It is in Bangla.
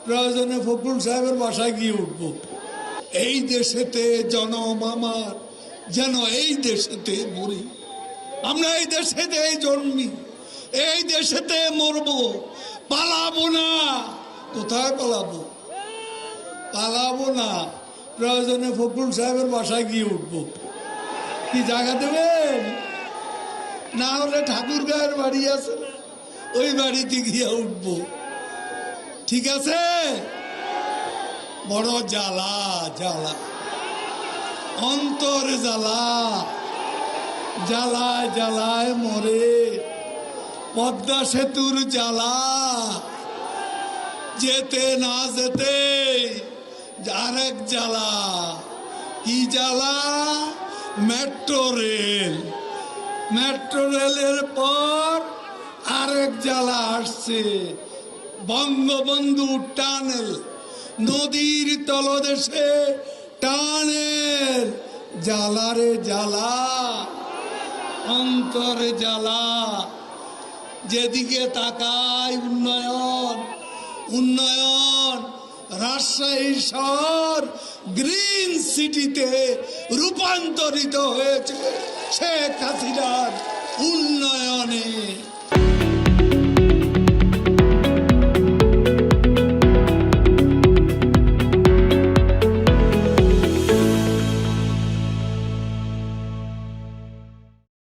প্রয়োজনে ফখরুল সাহেবের বাসায় গিয়ে উঠব। এই দেশেতে জনম আমার, যেন এই দেশেতে মরি। আমরা এই দেশেতে জন্মি, এই দেশেতে মরব, পালাবো না। কোথায় পালাবো? পালাবো না। প্রয়োজনে ফখরুল সাহেবের বাসায় গিয়ে উঠব। কি জায়গা দেবেন? না হলে ঠাকুর গায়ের বাড়ি আছে না, ওই বাড়িতে গিয়ে উঠব। ঠিক আছে? বড় জ্বালা, জ্বালা অন্তর, জ্বালা জ্বালায় জ্বালায় মরে। পদ্মা সেতুর জ্বালা, যেতে না যেতে আরেক জ্বালা। কি জ্বালা? Metro rail. মেট্রো রেলের পর আরেক জ্বালা আসছে, বঙ্গবন্ধু টানেল। নদীর তলদেশে টানেল। জ্বালারে জ্বালা, অন্তরে জ্বালা। যেদিকে তাকাই উন্নয়ন, উন্নয়ন। রাজশাহী শহর গ্রিন সিটিতে রূপান্তরিত হয়েছে শেখ হাসিনার উন্নয়নে।